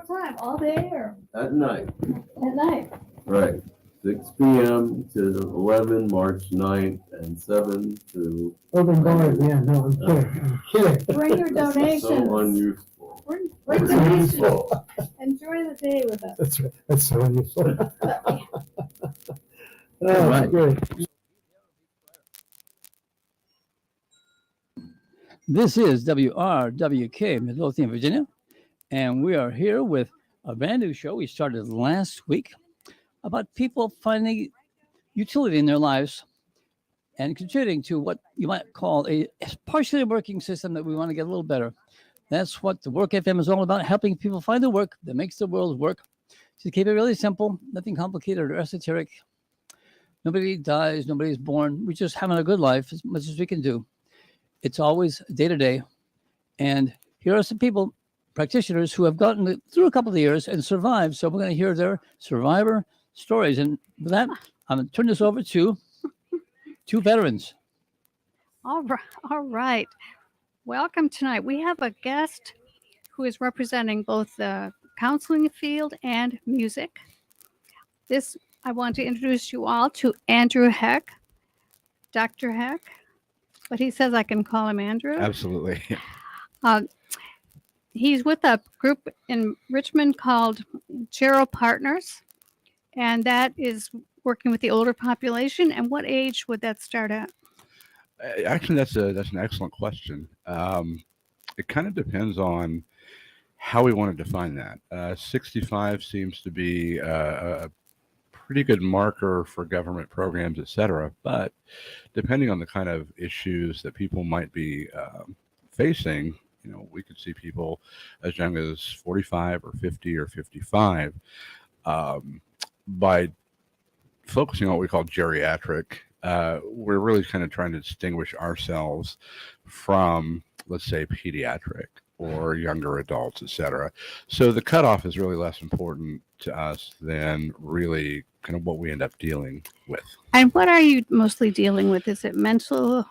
what time? All day or At night. at night? Right. 6 p.m. to 11, March 9th, and 7 to... Open bars, yeah, no, I'm kidding, I'm kidding. Bring your donations. So unuseful. Bring donations. Enjoy the day with us. That's right, that's so unusual. All Oh, right. great. This is WRWK, Midlothian, Virginia, and we are here with a brand new show we started last week about people finding utility in their lives and contributing to what you might call a partially working system that we want to get a little better. That's what the Work FM is all about, helping people find the work that makes the world work. To keep it really simple, nothing complicated or esoteric. Nobody dies, nobody's born. We're just having a good life as much as we can do. It's always day to day. And here are some people, practitioners, who have gotten through a couple of years and survived. So we're going to hear their survivor stories. And with that, I'm going to turn this over to two veterans. All right. Welcome tonight. We have a guest who is representing both the counseling field and music. I want to introduce you all to Andrew Heck, Dr. Heck, but he says I can call him Andrew. Absolutely. He's with a group in Richmond called Gero Partners, and that is working with the older population. And what age would that start at? Actually, that's an excellent question. It kind of depends on how we want to define that. 65 seems to be a pretty good marker for government programs, et cetera. But depending on the kind of issues that people might be facing, we could see people as young as 45 or 50 or 55. By focusing on what we call geriatric, we're really kind of trying to distinguish ourselves from, let's say, pediatric or younger adults, et cetera. So the cutoff is really less important to us than really kind of what we end up dealing with. And what are you mostly dealing with? Is it mental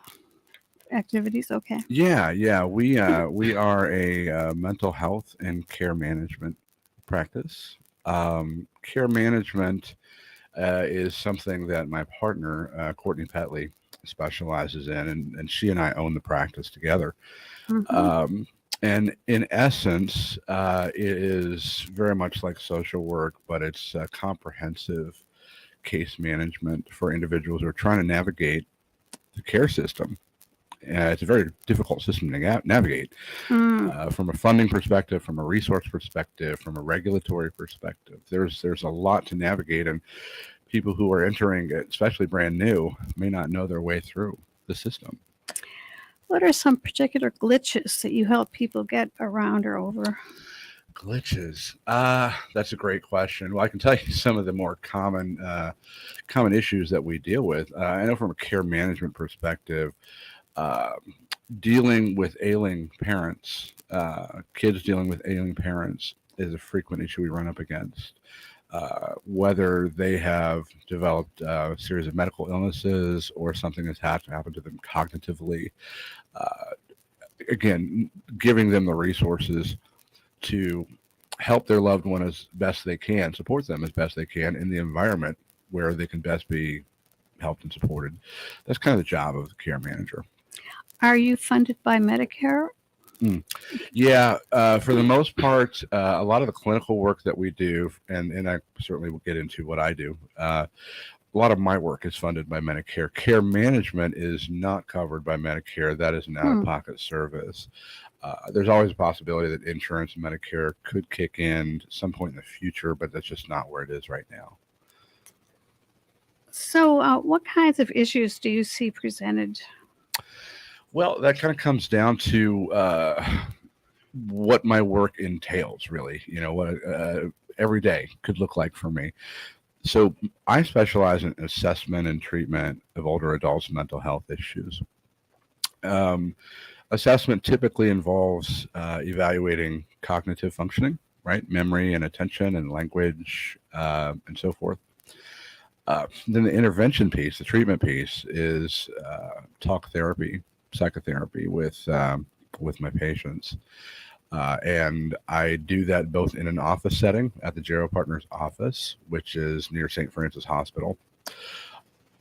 activities? Okay. Yeah. We are a mental health and care management practice. Care management is something that my partner, Courtney Petley, specializes in, and she and I own the practice together. Mm-hmm. And in essence, it is very much like social work, but it's comprehensive case management for individuals who are trying to navigate the care system. It's a very difficult system to navigate from a funding perspective, from a resource perspective, from a regulatory perspective. There's a lot to navigate, and people who are entering it, especially brand new, may not know their way through the system. What are some particular glitches that you help people get around or over? Glitches. That's a great question. Well, I can tell you some of the more common issues that we deal with. I know from a care management perspective, dealing with ailing parents, kids dealing with ailing parents is a frequent issue we run up against. Whether they have developed a series of medical illnesses or something that's happened to them cognitively. Again, giving them the resources to help their loved one as best they can, support them as best they can in the environment where they can best be helped and supported. That's kind of the job of the care manager. Are you funded by Medicare? Yeah, for the most part, a lot of the clinical work that we do, and I certainly will get into what I do, a lot of my work is funded by Medicare. Care management is not covered by Medicare. That is an out-of-pocket service. There's always a possibility that insurance and Medicare could kick in at some point in the future, but that's just not where it is right now. So what kinds of issues do you see presented? Well, that kind of comes down to what my work entails, really. What every day could look like for me. So I specialize in assessment and treatment of older adults' mental health issues. Assessment typically involves evaluating cognitive functioning, right? Memory and attention and language and so forth. Then the intervention piece, the treatment piece, is talk therapy, psychotherapy with my patients. And I do that both in an office setting at the Gero Partners office, which is near St. Francis Hospital,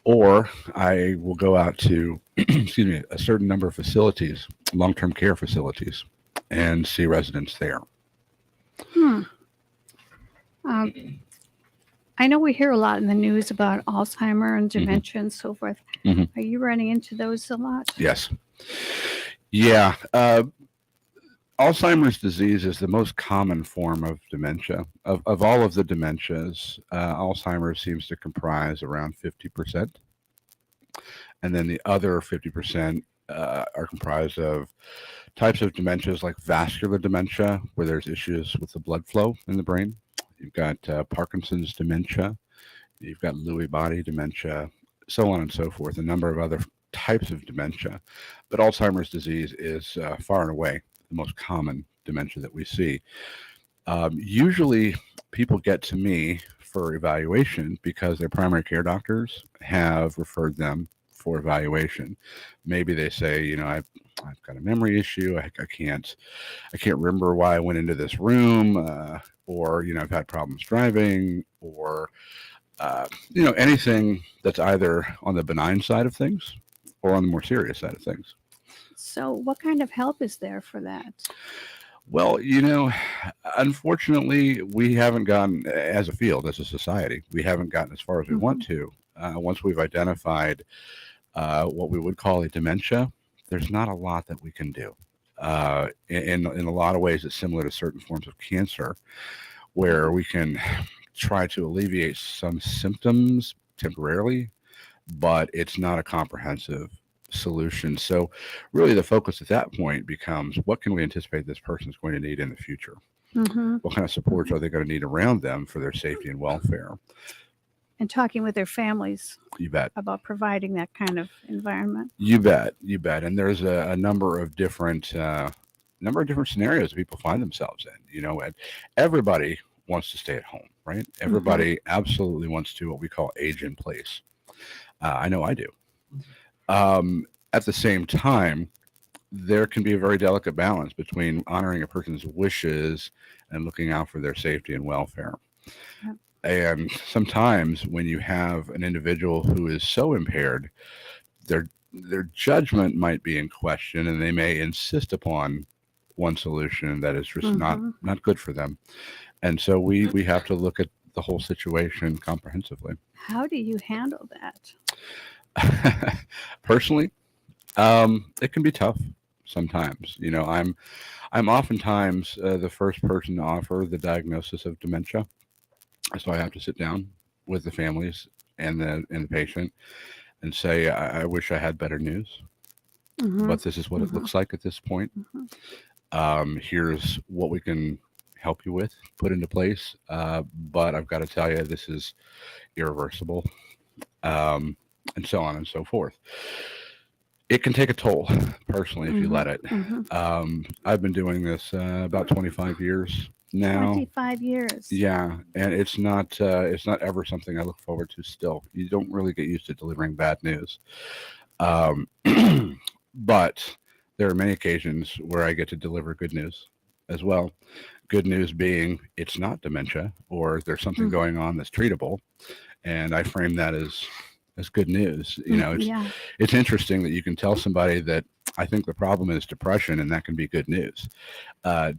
or I will go out to, excuse me, a certain number of facilities, long-term care facilities, and see residents there. I know we hear a lot in the news about Alzheimer and dementia and so forth. Mhm. Are you running into those a lot? Yes. Yeah. Alzheimer's disease is the most common form of dementia. Of all of the dementias, Alzheimer's seems to comprise around 50%. And then the other 50% are comprised of types of dementias like vascular dementia, where there's issues with the blood flow in the brain. You've got Parkinson's dementia. You've got Lewy body dementia, so on and so forth, a number of other types of dementia. But Alzheimer's disease is far and away the most common dementia that we see. Usually people get to me for evaluation because their primary care doctors have referred them for evaluation. Maybe they say, you know, I've got a memory issue. I can't remember why I went into this room, or, you know, I've had problems driving, or, you know, anything that's either on the benign side of things or on the more serious side of things. So what kind of help is there for that? Well, you know, unfortunately, we haven't gotten, as a field, as a society, we haven't gotten as far as we want to. Once we've identified what we would call a dementia, there's not a lot that we can do. In a lot of ways, it's similar to certain forms of cancer, where we can try to alleviate some symptoms temporarily, but it's not a comprehensive solution. So really the focus at that point becomes, what can we anticipate this person is going to need in the future? What kind of supports are they going to need around them for their safety and welfare? And talking with their families You bet. about providing that kind of environment. You bet. You bet. And there's a number of different scenarios that people find themselves in. You know, and everybody wants to stay at home, right? Everybody absolutely wants to what we call age in place. I know I do. At the same time, there can be a very delicate balance between honoring a person's wishes and looking out for their safety and welfare. Yep. And sometimes when you have an individual who is so impaired, their judgment might be in question, and they may insist upon one solution that is just not good for them. And so we have to look at the whole situation comprehensively. How do you handle that? Personally, it can be tough sometimes. You know, I'm oftentimes the first person to offer the diagnosis of dementia, so I have to sit down with the families and the patient and say, I wish I had better news, but this is what it looks like at this point. Here's what we can help you with, put into place, but I've got to tell you, this is irreversible. And so on and so forth. It can take a toll personally if you let it. I've been doing this about 25 years now. 25 years. Yeah, and it's not ever something I look forward to still. You don't really get used to delivering bad news. But there are many occasions where I get to deliver good news as well. Good news being it's not dementia, or there's something going on that's treatable. And I frame that as good news. You know, it's interesting that you can tell somebody that I think the problem is depression, and that can be good news.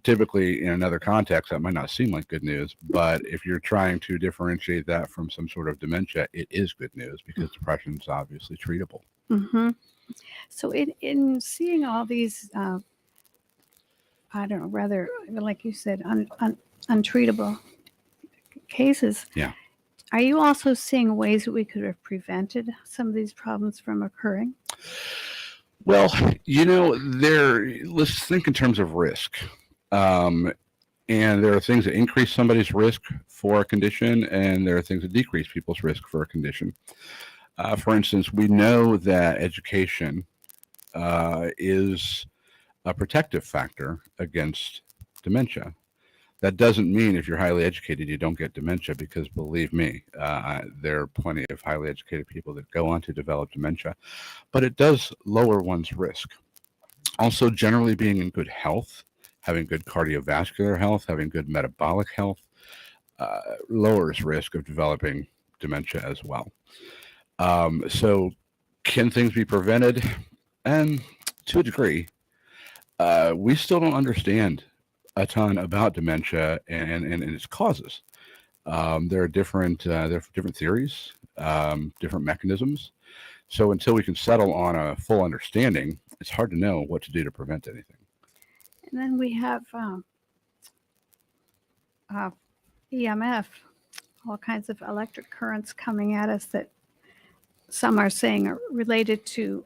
Typically in another context, that might not seem like good news, but if you're trying to differentiate that from some sort of dementia, it is good news because depression is obviously treatable. So in seeing all these, I don't know, rather, like you said, untreatable cases. Yeah. Are you also seeing ways that we could have prevented some of these problems from occurring? Well, you know, let's think in terms of risk. And there are things that increase somebody's risk for a condition, and there are things that decrease people's risk for a condition. For instance, we know that education is a protective factor against dementia. That doesn't mean if you're highly educated, you don't get dementia, because believe me, there are plenty of highly educated people that go on to develop dementia, but it does lower one's risk. Also, generally being in good health having good cardiovascular health, having good metabolic health, lowers risk of developing dementia as well. So can things be prevented? And to a degree, we still don't understand a ton about dementia and its causes. There are different theories, different mechanisms. So until we can settle on a full understanding, it's hard to know what to do to prevent anything. And then we have EMF, all kinds of electric currents coming at us that some are saying are related to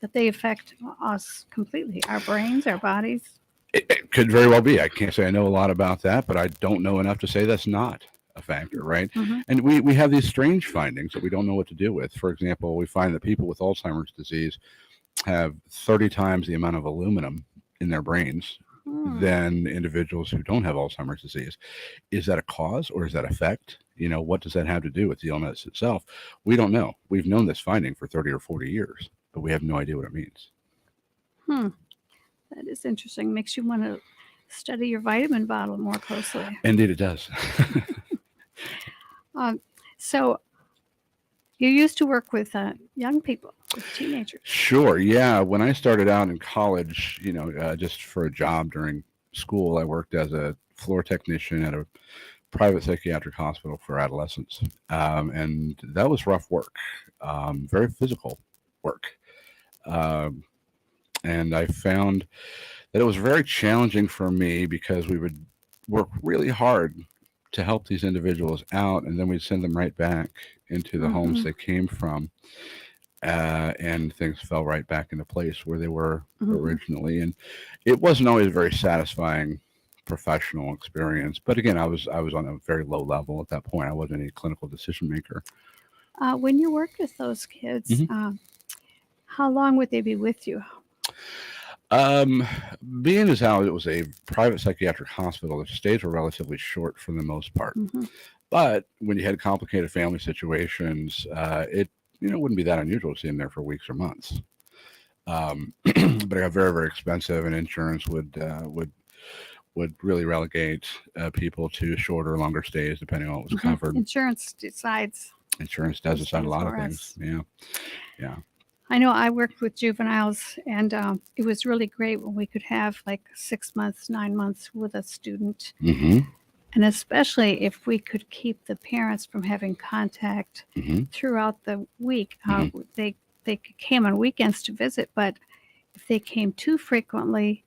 that they affect us completely, our brains, our bodies. It could very well be. I can't say I know a lot about that, but I don't know enough to say that's not a factor, right? Mhm. And we have these strange findings that we don't know what to do with. For example, we find that people with Alzheimer's disease have 30 times the amount of aluminum in their brains Hmm. than individuals who don't have Alzheimer's disease. Is that a cause or is that effect? What does that have to do with the illness itself? We don't know. We've known this finding for 30 or 40 years, but we have no idea what it means. That is interesting. Makes you want to study your vitamin bottle more closely. Indeed, it does. So you used to work with young people, with teenagers. Sure. Yeah. When I started out in college, just for a job during school, I worked as a floor technician at a private psychiatric hospital for adolescents. And that was rough work, very physical work. And I found that it was very challenging for me because we would work really hard to help these individuals out, and then we'd send them right back into the homes they came from. And things fell right back into place where they were originally. And it wasn't always a very satisfying professional experience. But again, I was on a very low level at that point. I wasn't a clinical decision maker. When you worked with those kids, how long would they be with you? Being as how it was a private psychiatric hospital, the stays were relatively short for the most part. But when you had complicated family situations, it wouldn't be that unusual to see them there for weeks or months. But it got very, very expensive, and insurance would really relegate people to shorter, longer stays depending on what was covered. Insurance decides. Insurance does those decide a things lot of for things. us. Yeah. I know I worked with juveniles, and it was really great when we could have like 6 months, 9 months with a student. And especially if we could keep the parents from having contact throughout the week. They came on weekends to visit, but if they came too frequently,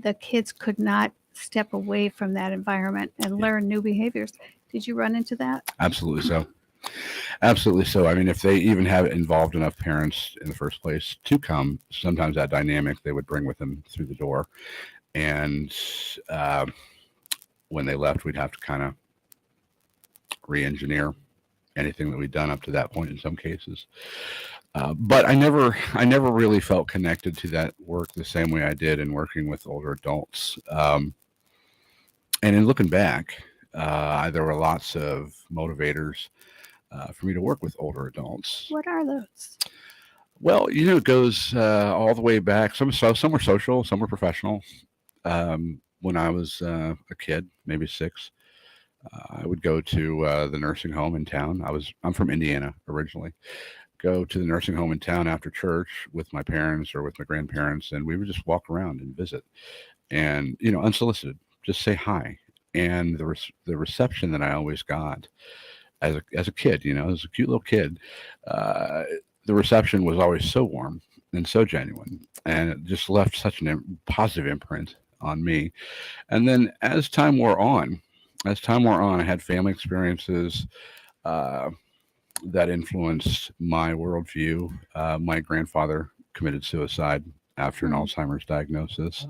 the kids could not step away from that environment and learn new behaviors. Did you run into that? Absolutely so. Absolutely so. I mean, if they even have involved enough parents in the first place to come, sometimes that dynamic they would bring with them through the door. And when they left, we'd have to kind of re-engineer anything that we'd done up to that point in some cases. But I never really felt connected to that work the same way I did in working with older adults. And in looking back, there were lots of motivators for me to work with older adults. What are those? Well, it goes all the way back. Some were social, some were professional. When I was a kid, maybe 6, I would go to the nursing home in town. I'm from Indiana originally. Go to the nursing home in town after church with my parents or with my grandparents, and we would just walk around and visit, and unsolicited, just say hi. And the reception that I always got as a kid, as a cute little kid, the reception was always so warm and so genuine, and it just left such a positive imprint on me. And then as time wore on, I had family experiences that influenced my worldview. My grandfather committed suicide after an Alzheimer's diagnosis,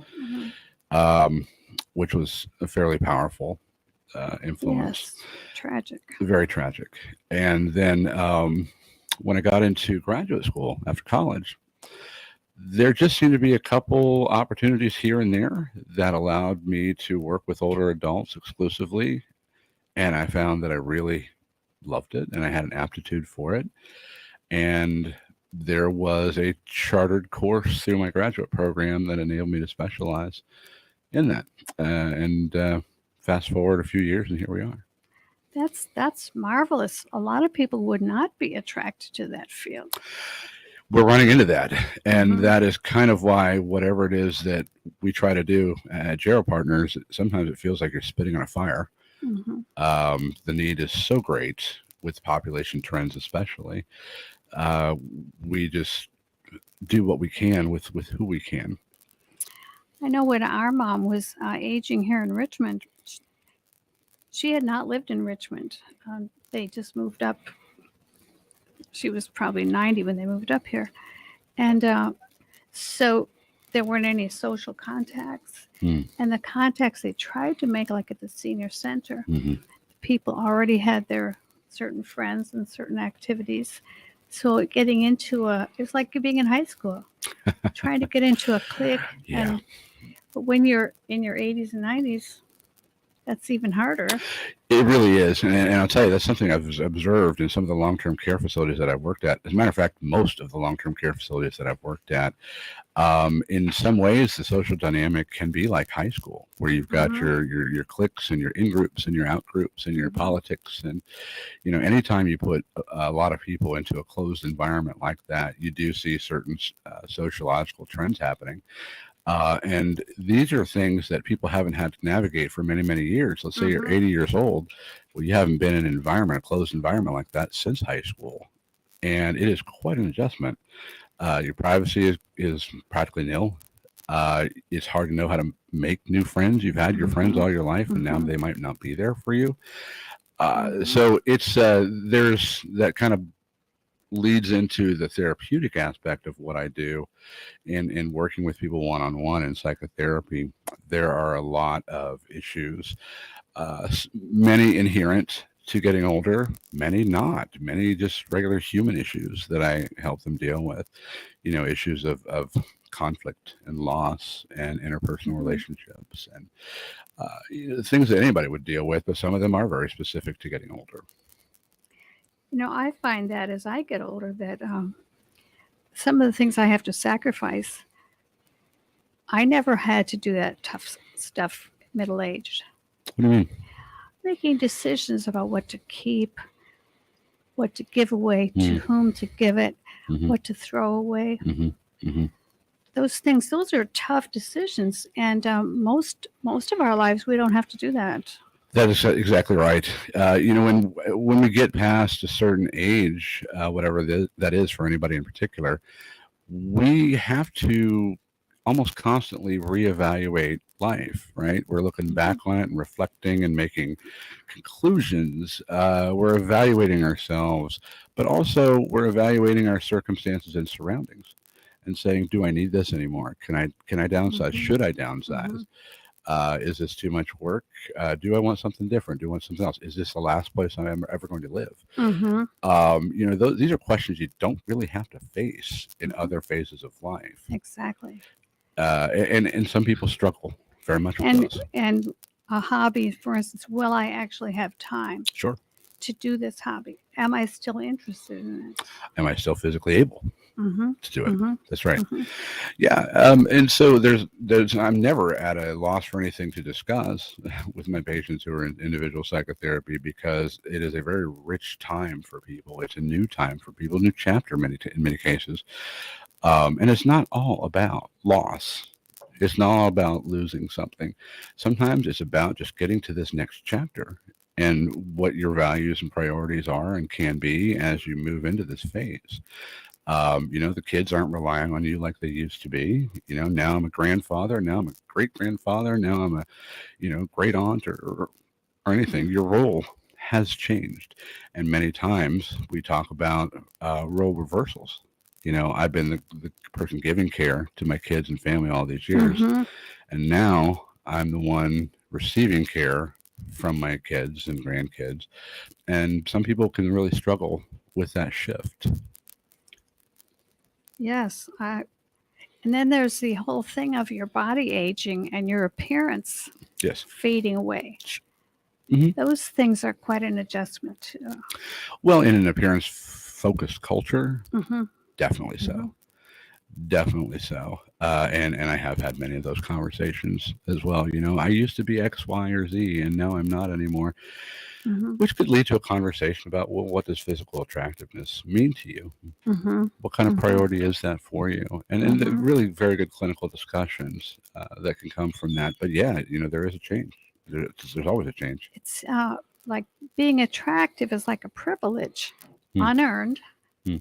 which was a fairly powerful influence. Yes, tragic. Very tragic. And then when I got into graduate school after college, there just seemed to be a couple opportunities here and there that allowed me to work with older adults exclusively. And I found that I really loved it and I had an aptitude for it. And there was a chartered course through my graduate program that enabled me to specialize in that. And fast forward a few years, and here we are. That's marvelous. A lot of people would not be attracted to that field. We're running into that, and Mhm. that is kind of why whatever it is that we try to do at Gero Partners, sometimes it feels like you're spitting on a fire. Mhm. The need is so great with population trends, especially. We just do what we can with who we can. I know when our mom was aging here in Richmond, she had not lived in Richmond. They just moved up. She was probably 90 when they moved up here. And so there weren't any social contacts. Hmm. And the contacts they tried to make, like at the senior center, Mm-hmm. people already had their certain friends and certain activities. So getting into it's like being in high school, trying to get into a clique. Yeah. But when you're in your 80s and 90s, that's even harder. It really is. And I'll tell you, that's something I've observed in some of the long-term care facilities that I've worked at. As a matter of fact, most of the long-term care facilities that I've worked at, in some ways, the social dynamic can be like high school, where you've got your cliques and your in-groups and your out-groups and your politics. And, anytime you put a lot of people into a closed environment like that, you do see certain sociological trends happening. And these are things that people haven't had to navigate for many, many years. Let's say you're 80 years old. Well, you haven't been in an environment, a closed environment like that since high school. And it is quite an adjustment. Your privacy is practically nil. It's hard to know how to make new friends. You've had your friends all your life, and now they might not be there for you. So it's there's that kind of leads into the therapeutic aspect of what I do in working with people one-on-one in psychotherapy. There are a lot of issues, many inherent to getting older, many not, many just regular human issues that I help them deal with, issues of conflict and loss and interpersonal relationships and things that anybody would deal with, but some of them are very specific to getting older. I find that as I get older that some of the things I have to sacrifice, I never had to do that tough stuff middle-aged. What do you mean? Making decisions about what to keep, what to give away, to whom to give it, what to throw away. Those things, those are tough decisions. And most of our lives, we don't have to do that. That is exactly right. When we get past a certain age, whatever that is for anybody in particular, we have to almost constantly reevaluate life, right? We're looking back on it and reflecting and making conclusions. We're evaluating ourselves, but also we're evaluating our circumstances and surroundings and saying, do I need this anymore? Can I downsize? Should I downsize? Is this too much work? Do I want something different? Do I want something else? Is this the last place I'm ever going to live? These are questions you don't really have to face in other phases of life. Exactly. And some people struggle very much with those. And a hobby, for instance, will I actually have time Sure. to do this hobby? Am I still interested in it? Am I still physically able to do it? That's right. Yeah. And so there's I'm never at a loss for anything to discuss with my patients who are in individual psychotherapy, because it is a very rich time for people. It's a new time for people, new chapter in many cases. And it's not all about loss. It's not all about losing something. Sometimes it's about just getting to this next chapter and what your values and priorities are and can be as you move into this phase. The kids aren't relying on you like they used to be. Now I'm a grandfather. Now I'm a great grandfather. Now I'm a, great aunt or anything. Your role has changed. And many times we talk about role reversals. I've been the person giving care to my kids and family all these years. And now I'm the one receiving care from my kids and grandkids. And some people can really struggle with that shift. Yes. And then there's the whole thing of your body aging and your appearance fading away. Those things are quite an adjustment too. Well, in an appearance-focused culture, Definitely so. Mhm. Definitely so. And I have had many of those conversations as well. You know, I used to be X, Y, or Z, and now I'm not anymore, Mhm. which could lead to a conversation about, well, what does physical attractiveness mean to you? Mhm. What kind of Mhm. priority is that for you? And Mhm. really very good clinical discussions that can come from that. But yeah, you know, there is a change. There's always a change. It's like being attractive is like a privilege, Hmm. unearned, Hmm.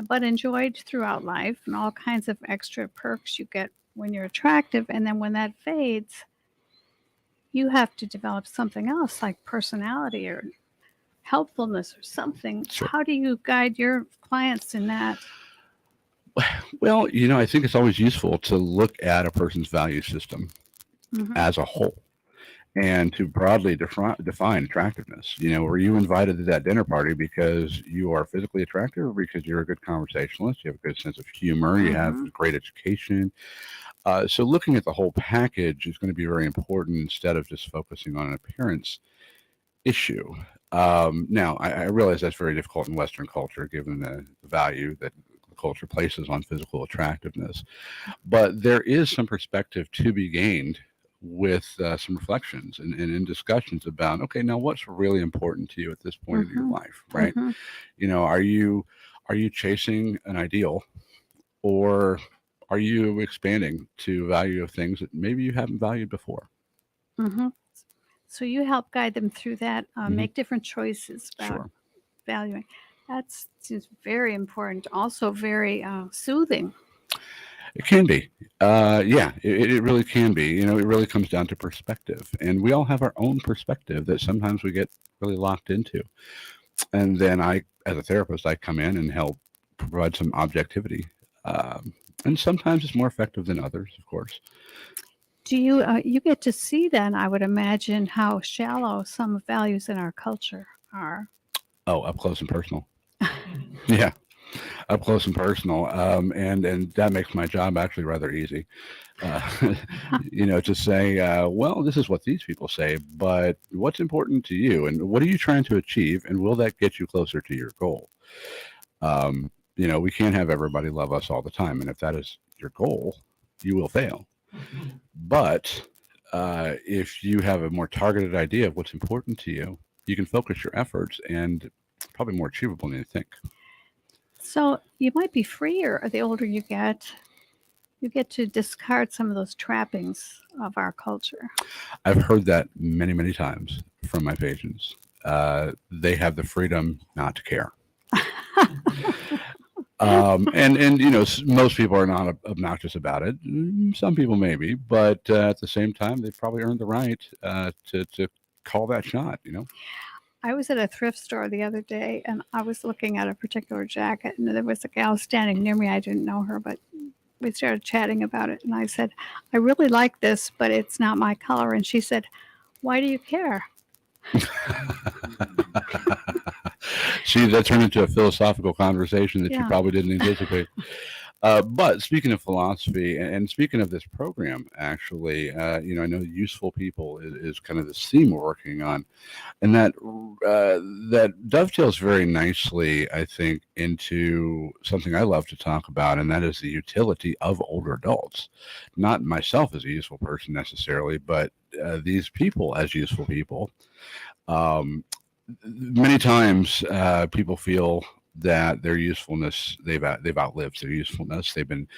but enjoyed throughout life, and all kinds of extra perks you get when you're attractive. And then when that fades, you have to develop something else like personality or helpfulness or something. Sure. How do you guide your clients in that? Well, you know, I think it's always useful to look at a person's value system Mhm. as a whole and to broadly define attractiveness. You know, were you invited to that dinner party because you are physically attractive or because you're a good conversationalist, you have a good sense of humor, you have Mhm. great education? So looking at the whole package is going to be very important instead of just focusing on an appearance issue. Now, I realize that's very difficult in Western culture, given the value that the culture places on physical attractiveness. But there is some perspective to be gained with some reflections and in discussions about, okay, now what's really important to you at this point in your Mhm. life, right? Mhm. You know, are you chasing an ideal, or are you expanding to value of things that maybe you haven't valued before? Mhm. So you help guide them through that, Mhm. make different choices about Sure. valuing. That seems very important. Also very soothing. It can be. Yeah, it really can be. You know, it really comes down to perspective. And we all have our own perspective that sometimes we get really locked into. And then as a therapist, I come in and help provide some objectivity. And sometimes it's more effective than others, of course. Do you you get to see then? I would imagine how shallow some values in our culture are. Oh, up close and personal. Yeah, up close and personal. And that makes my job actually rather easy. Uh, you know, to say, well, this is what these people say, but what's important to you, and what are you trying to achieve, and will that get you closer to your goal? You know, we can't have everybody love us all the time, and if that is your goal, you will fail. But if you have a more targeted idea of what's important to you, you can focus your efforts, and probably more achievable than you think. So you might be freer the older you get. You get to discard some of those trappings of our culture. I've heard that many, many times from my patients. They have the freedom not to care. And you know, most people are not obnoxious about it. Some people maybe, but at the same time, they've probably earned the right to call that shot. You know. I was at a thrift store the other day and I was looking at a particular jacket and there was a gal standing near me. I didn't know her, but we started chatting about it. And I said, I really like this, but it's not my color. And she said, why do you care? See, that turned into a philosophical conversation that you Yeah. probably didn't anticipate. But speaking of philosophy and speaking of this program, actually, you know, I know useful people is kind of the theme we're working on, and that dovetails very nicely, I think, into something I love to talk about, and that is the utility of older adults. Not myself as a useful person necessarily, but these people as useful people. Many times people feel that their usefulness they've outlived their usefulness. They've been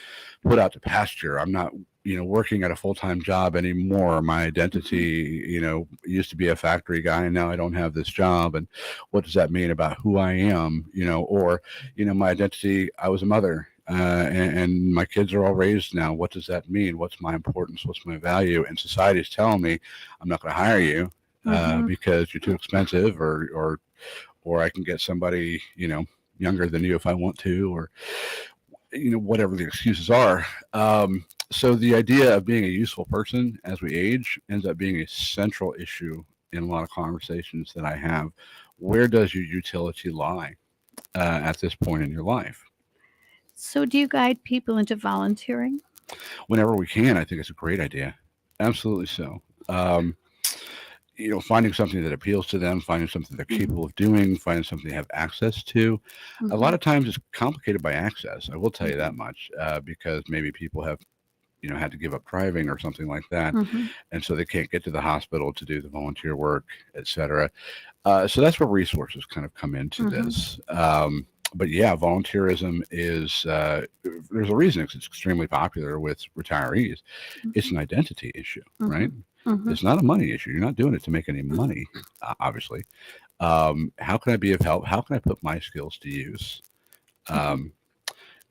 put out to pasture. I'm not, you know, working at a full-time job anymore. My identity, you know, used to be a factory guy and now I don't have this job, and what does that mean about who I am? You know, or, you know, my identity, I was a mother, and my kids are all raised now. What does that mean? What's my importance? What's my value? And society's telling me I'm not going to hire you because you're too expensive, or I can get somebody, you know, younger than you if I want to, or, you know, whatever the excuses are. So the idea of being a useful person as we age ends up being a central issue in a lot of conversations that I have. Where does your utility lie at this point in your life? So do you guide people into volunteering? Whenever we can, I think it's a great idea. Absolutely so. finding something that appeals to them, finding something they're capable of doing, finding something they have access to. A lot of times it's complicated by access. I will tell you that much, because maybe people have, had to give up driving or something like that. Mhm. And so they can't get to the hospital to do the volunteer work, et cetera. So that's where resources kind of come into this. But yeah, volunteerism is, there's a reason it's extremely popular with retirees. It's an identity issue, right? It's not a money issue. You're not doing it to make any money, obviously. How can I be of help? How can I put my skills to use?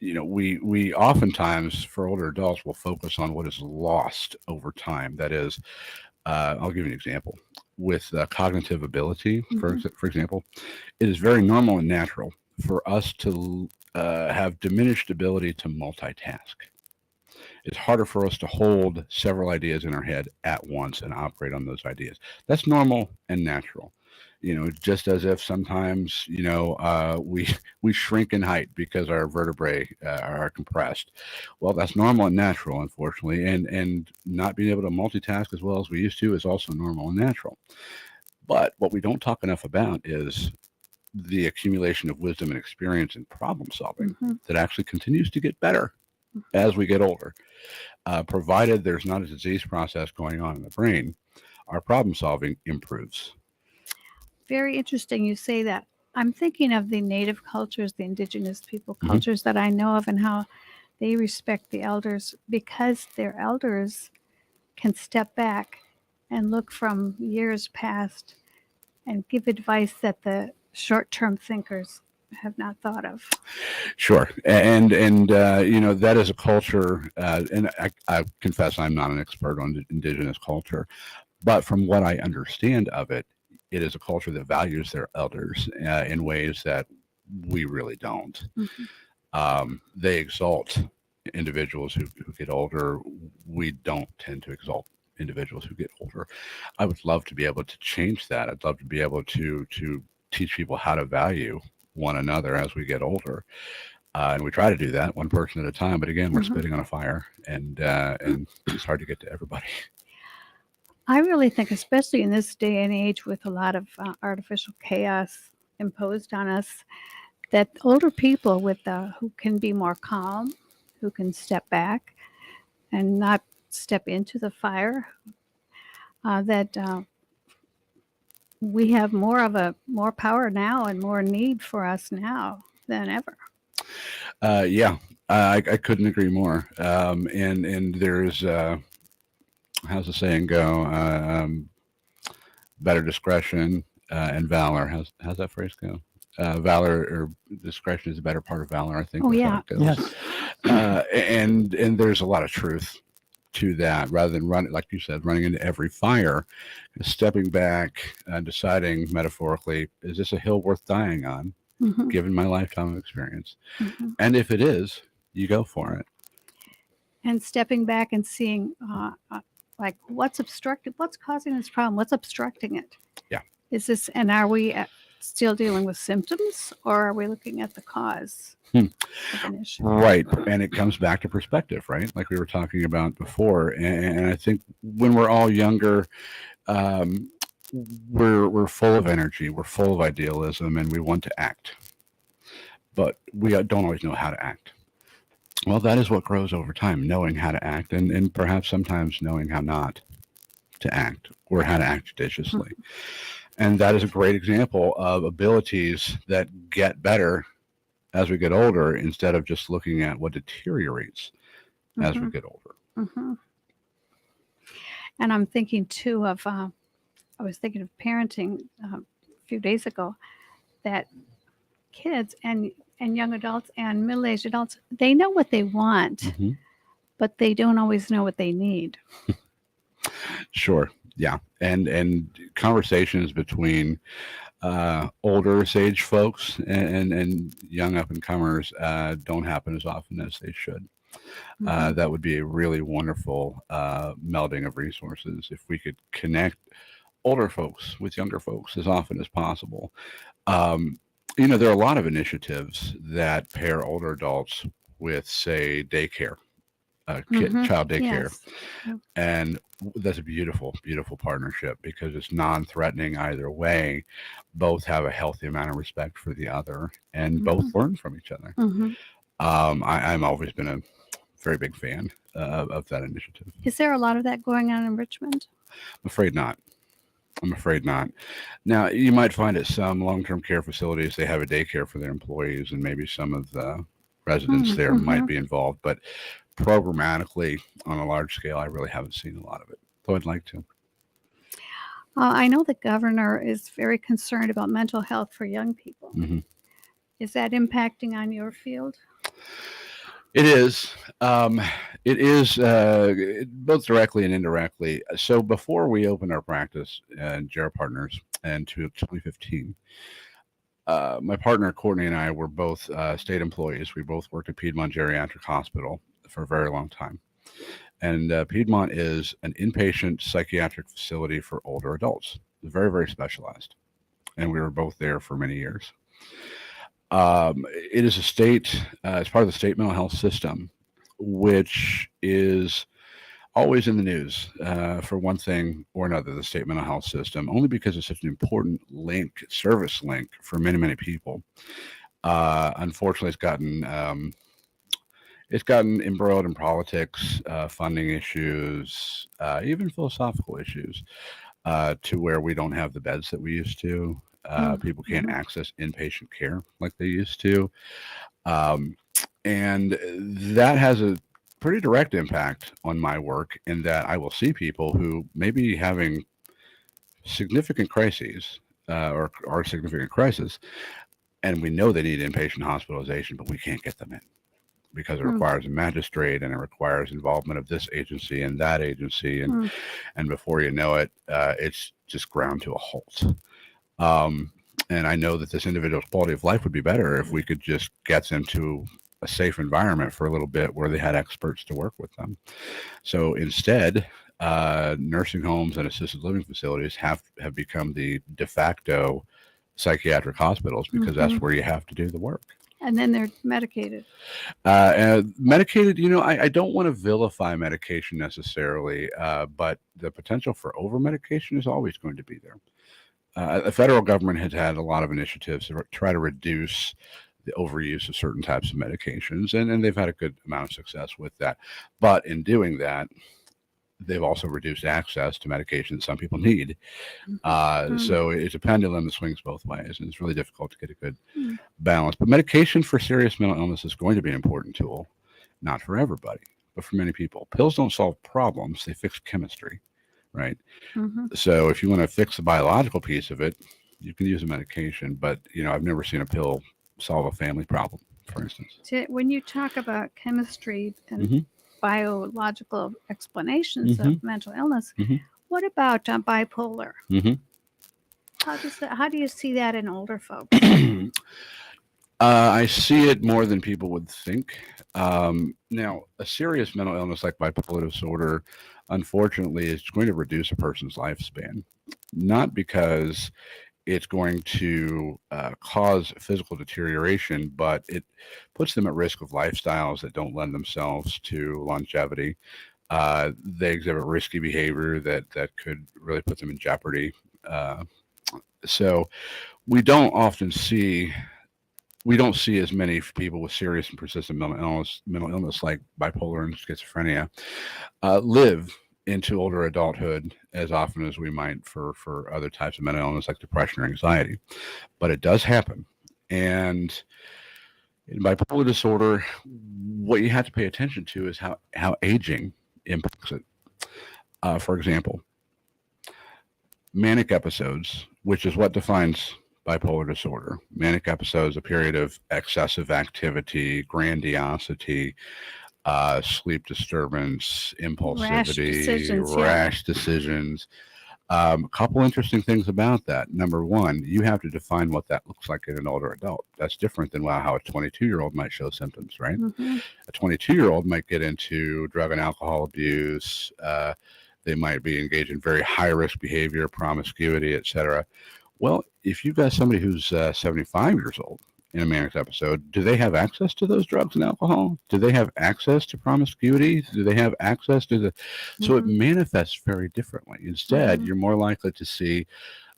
We oftentimes, for older adults, will focus on what is lost over time. That is, I'll give you an example. With cognitive ability, for example, it is very normal and natural for us to have diminished ability to multitask. It's harder for us to hold several ideas in our head at once and operate on those ideas. That's normal and natural. Just as if sometimes, we shrink in height because our vertebrae are compressed. Well, that's normal and natural, unfortunately. And not being able to multitask as well as we used to is also normal and natural. But what we don't talk enough about is the accumulation of wisdom and experience in problem solving that actually continues to get better as we get older. Provided there's not a disease process going on in the brain, our problem solving improves. Very interesting you say that. I'm thinking of the native cultures, the indigenous people cultures that I know of, and how they respect the elders because their elders can step back and look from years past and give advice that the short-term thinkers have not thought of. Sure. And that is a culture, and I confess I'm not an expert on indigenous culture, but from what I understand of it, it is a culture that values their elders in ways that we really don't. They exalt individuals who get older. We don't tend to exalt individuals who get older. I would love to be able to change that. I'd love to be able to teach people how to value one another as we get older. And we try to do that one person at a time. But again, we're spitting on a fire, and it's hard to get to everybody. I really think, especially in this day and age with a lot of artificial chaos imposed on us, that older people who can be more calm, who can step back and not step into the fire, that we have more power now and more need for us now than ever. Yeah, I couldn't agree more. And there's how's the saying go? Better discretion and valor. How's that phrase go? Valor or discretion is a better part of valor, I think. Oh, yeah. Yes. And there's a lot of truth to that. Rather than running into every fire, stepping back and deciding metaphorically, is this a hill worth dying on, given my lifetime of experience? And if it is, you go for it. And stepping back and seeing like what's causing this problem? What's obstructing it? Yeah. And are we still dealing with symptoms, or are we looking at the cause of an issue? Right. And it comes back to perspective, right? Like we were talking about before. And I think when we're all younger, we're full of energy, we're full of idealism, and we want to act. But we don't always know how to act. Well, that is what grows over time, knowing how to act, and perhaps sometimes knowing how not to act, or how to act judiciously. And that is a great example of abilities that get better as we get older, instead of just looking at what deteriorates as we get older. And I'm thinking too of, I was thinking of parenting a few days ago, that kids and young adults and middle-aged adults, they know what they want, but they don't always know what they need. Sure. Yeah. And conversations between older sage folks and young up and comers don't happen as often as they should. That would be a really wonderful melding of resources if we could connect older folks with younger folks as often as possible. There are a lot of initiatives that pair older adults with, say, daycare child daycare. Yes. Yep. And that's a beautiful, beautiful partnership because it's non-threatening either way. Both have a healthy amount of respect for the other, and both learn from each other. Mhm. I'm always been a very big fan of that initiative. Is there a lot of that going on in Richmond? I'm afraid not. Now, you might find at some long-term care facilities they have a daycare for their employees, and maybe some of the residents there might be involved. But programmatically, on a large scale, I really haven't seen a lot of it. Though I'd like to. I know the governor is very concerned about mental health for young people. Mm-hmm. Is that impacting on your field? It is. It is both directly and indirectly. So before we opened our practice in Jarrah Partners in 2015, my partner Courtney and I were both state employees. We both worked at Piedmont Geriatric Hospital for a very long time. And Piedmont is an inpatient psychiatric facility for older adults. Very, very specialized. And we were both there for many years. It is a state, it's part of the state mental health system, which is always in the news for one thing or another, the state mental health system, only because it's such an important link, service link for many, many people. Unfortunately, it's gotten embroiled in politics, funding issues, even philosophical issues, to where we don't have the beds that we used to. People can't access inpatient care like they used to. And that has a pretty direct impact on my work in that I will see people who may be having significant crises or significant crisis, and we know they need inpatient hospitalization, but we can't get them in because it requires a magistrate and it requires involvement of this agency and that agency. And before you know it, it's just ground to a halt. And I know that this individual's quality of life would be better if we could just get them to a safe environment for a little bit where they had experts to work with them. So instead, nursing homes and assisted living facilities have become the de facto psychiatric hospitals because that's where you have to do the work. And then they're medicated. Medicated, I don't want to vilify medication necessarily, but the potential for over-medication is always going to be there. The federal government has had a lot of initiatives to try to reduce the overuse of certain types of medications, and they've had a good amount of success with that. But in doing that, they've also reduced access to medication that some people need. So it's a pendulum that swings both ways, and it's really difficult to get a good balance. But medication for serious mental illness is going to be an important tool, not for everybody, but for many people. Pills don't solve problems, they fix chemistry. Right. So if you want to fix the biological piece of it, you can use a medication. But, I've never seen a pill solve a family problem, for instance. When you talk about chemistry and biological explanations of mental illness, what about bipolar? How do you see that in older folks? I see it more than people would think. Now, a serious mental illness like bipolar disorder, unfortunately, is going to reduce a person's lifespan, not because it's going to cause physical deterioration, but it puts them at risk of lifestyles that don't lend themselves to longevity. They exhibit risky behavior that could really put them in jeopardy. So we don't see as many people with serious and persistent mental illness like bipolar and schizophrenia live into older adulthood as often as we might for other types of mental illness like depression or anxiety. But it does happen. And in bipolar disorder, what you have to pay attention to is how aging impacts it. For example, manic episodes, which is what defines bipolar disorder. Manic episodes, a period of excessive activity, grandiosity, sleep disturbance, impulsivity, rash decisions. A couple interesting things about that. Number one, you have to define what that looks like in an older adult. That's different than how a 22-year-old might show symptoms, right? A 22-year-old might get into drug and alcohol abuse. They might be engaged in very high-risk behavior, promiscuity, etc. Well, if you've got somebody who's 75 years old in a manic episode, do they have access to those drugs and alcohol? Do they have access to promiscuity? Do they have access to the? So it manifests very differently. Instead, you're more likely to see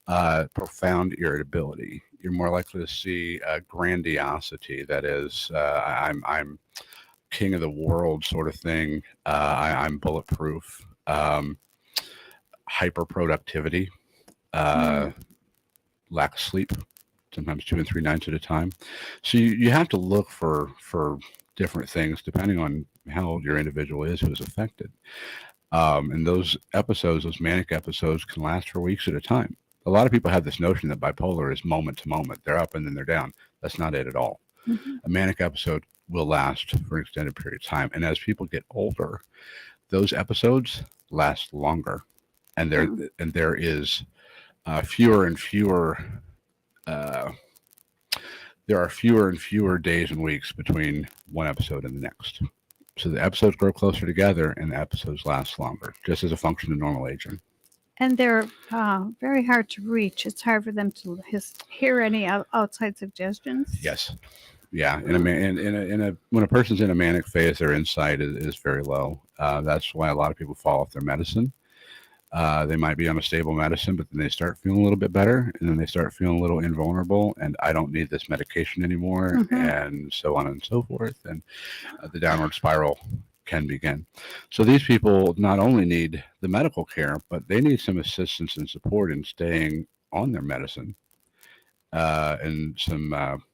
profound irritability. You're more likely to see grandiosity. That is, I'm king of the world sort of thing. I'm bulletproof. Hyper productivity. Lack of sleep, sometimes 2 and 3 nights at a time. So you have to look for different things depending on how your individual is who's affected. And those episodes, those manic episodes, can last for weeks at a time. A lot of people have this notion that bipolar is moment to moment. They're up and then they're down. That's not it at all. A manic episode will last for an extended period of time. And as people get older, those episodes last longer. And there is fewer and fewer. There are fewer and fewer days and weeks between one episode and the next. So the episodes grow closer together and the episodes last longer, just as a function of normal aging. And they're very hard to reach. It's hard for them to hear any outside suggestions. Yes. Yeah. When a person's in a manic phase, their insight is very low. That's why a lot of people fall off their medicine. They might be on a stable medicine, but then they start feeling a little bit better, and then they start feeling a little invulnerable, and I don't need this medication anymore, and so on and so forth, and the downward spiral can begin. So these people not only need the medical care, but they need some assistance and support in staying on their medicine, and some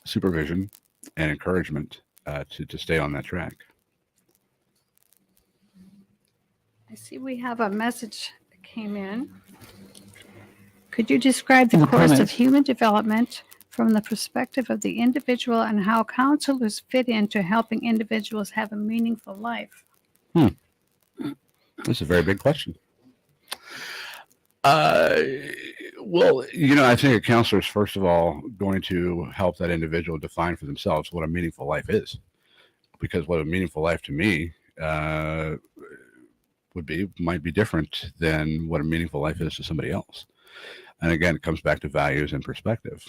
supervision and encouragement to stay on that track. I see we have a message that came in. Could you describe the course of human development from the perspective of the individual and how counselors fit into helping individuals have a meaningful life? That's a very big question. Well, I think a counselor is, first of all, going to help that individual define for themselves what a meaningful life is. Because what a meaningful life to me might be different than what a meaningful life is to somebody else. And again, it comes back to values and perspective.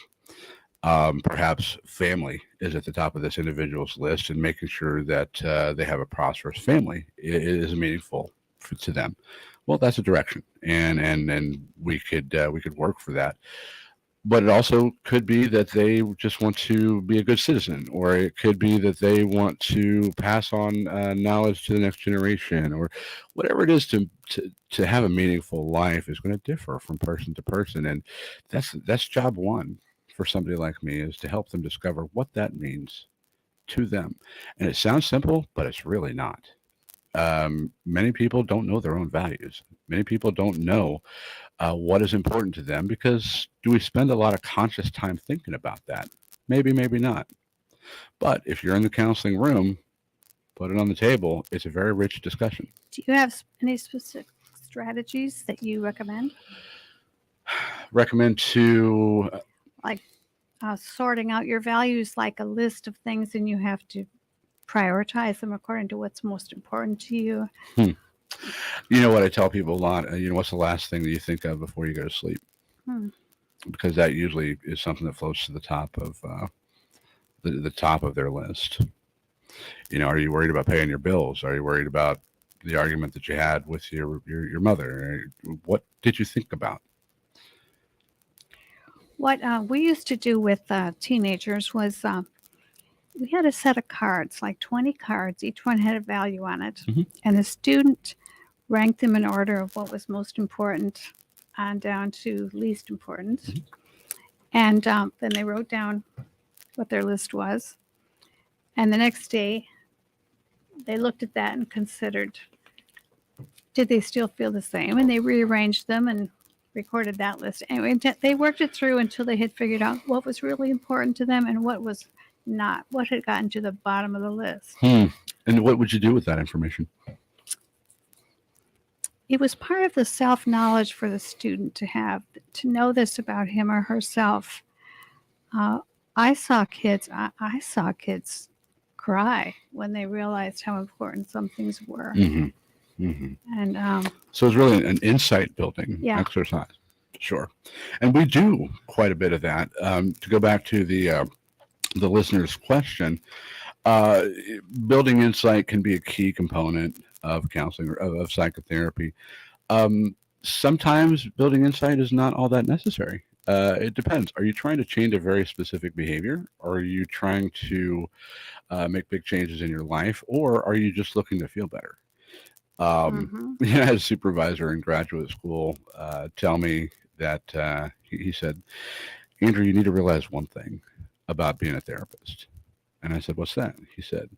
Perhaps family is at the top of this individual's list, and making sure that they have a prosperous family is meaningful to them. Well, that's a direction, and we could work for that. But it also could be that they just want to be a good citizen, or it could be that they want to pass on knowledge to the next generation, or whatever it is to have a meaningful life is going to differ from person to person. And that's job one for somebody like me, is to help them discover what that means to them. And it sounds simple, but it's really not. Many people don't know their own values. Many people don't know what is important to them, because do we spend a lot of conscious time thinking about that? Maybe, maybe not. But if you're in the counseling room, put it on the table. It's a very rich discussion. Do you have any specific strategies that you recommend? Recommend to... sorting out your values, like a list of things, and you have to prioritize them according to what's most important to you. You know what I tell people a lot? What's the last thing that you think of before you go to sleep? Because that usually is something that floats to the top of the top of their list. Are you worried about paying your bills? Are you worried about the argument that you had with your mother? What did you think about? What we used to do with teenagers was we had a set of cards, like 20 cards. Each one had a value on it. And the student ranked them in order of what was most important on down to least important. And then they wrote down what their list was. And the next day, they looked at that and considered, did they still feel the same? And they rearranged them and recorded that list. Anyway, they worked it through until they had figured out what was really important to them and what was not, what had gotten to the bottom of the list. And what would you do with that information? It was part of the self-knowledge for the student to have, to know this about him or herself. I saw kids cry when they realized how important some things were. And so it's really an insight building exercise. Sure. And we do quite a bit of that. To go back to the the listener's question, uh, building insight can be a key component of counseling or of psychotherapy. Sometimes building insight is not all that necessary. It depends. Are you trying to change a very specific behavior? Or are you trying to make big changes in your life? Or are you just looking to feel better? I had a supervisor in graduate school tell me that he said, Andrew, you need to realize one thing about being a therapist. And I said, what's that? He said,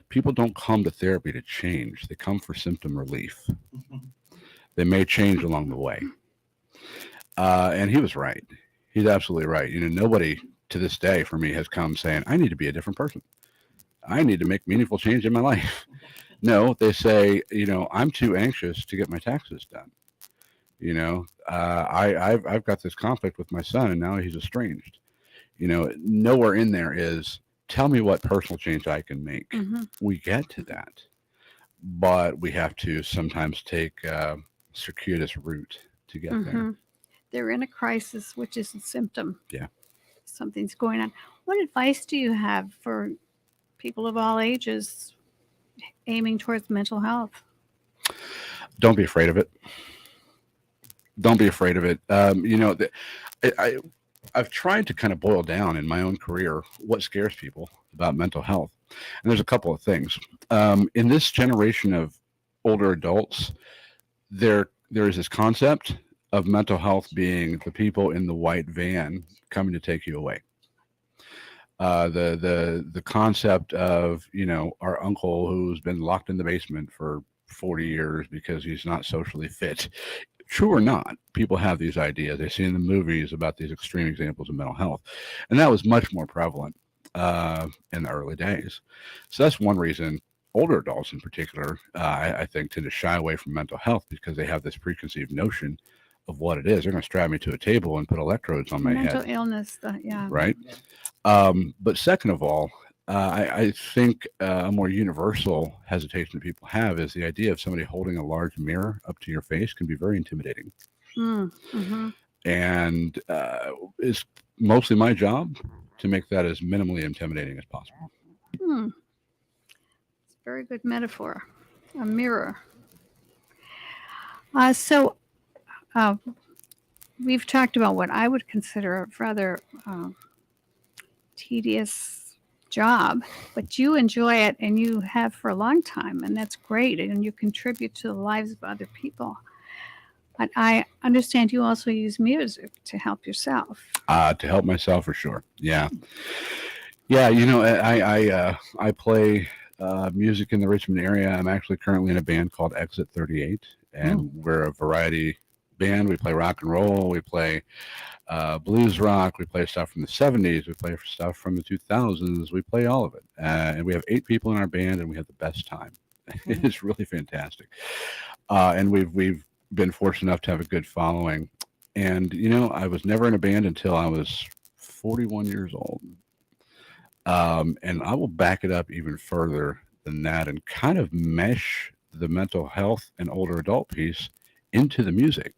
people don't come to therapy to change. They come for symptom relief. They may change along the way. And he was right. He's absolutely right. Nobody to this day for me has come saying, I need to be a different person. I need to make meaningful change in my life. No, they say, I'm too anxious to get my taxes done. I've got this conflict with my son and now he's estranged. Nowhere in there is tell me what personal change I can make. We get to that, but we have to sometimes take a circuitous route to get there. They're in a crisis, which is a symptom. Yeah. Something's going on. What advice do you have for people of all ages aiming towards mental health? Don't be afraid of it. Don't be afraid of it. I've tried to kind of boil down in my own career what scares people about mental health. And there's a couple of things. In this generation of older adults, there is this concept of mental health being the people in the white van coming to take you away. The concept of, our uncle who's been locked in the basement for 40 years because he's not socially fit. True or not, people have these ideas. They see in the movies about these extreme examples of mental health. And that was much more prevalent in the early days. So that's one reason older adults in particular, I think, tend to shy away from mental health because they have this preconceived notion of what it is. They're going to strap me to a table and put electrodes on my head. Mental illness, yeah. Right? But second of all, I think a more universal hesitation that people have is the idea of somebody holding a large mirror up to your face can be very intimidating. And it's mostly my job to make that as minimally intimidating as possible. It's a very good metaphor, a mirror. So we've talked about what I would consider a rather tedious job, but you enjoy it and you have for a long time, and that's great, and you contribute to the lives of other people. But I understand you also use music to help yourself. To help myself, for sure. Yeah. I play music in the Richmond area. I'm actually currently in a band called Exit 38, and we're a variety band. We play rock and roll. We play blues rock. We play stuff from the 70s. We play stuff from the 2000s. We play all of it. And we have 8 people in our band, and we have the best time. It's really fantastic. And we've been fortunate enough to have a good following. And, I was never in a band until I was 41 years old. And I will back it up even further than that and kind of mesh the mental health and older adult piece into the music.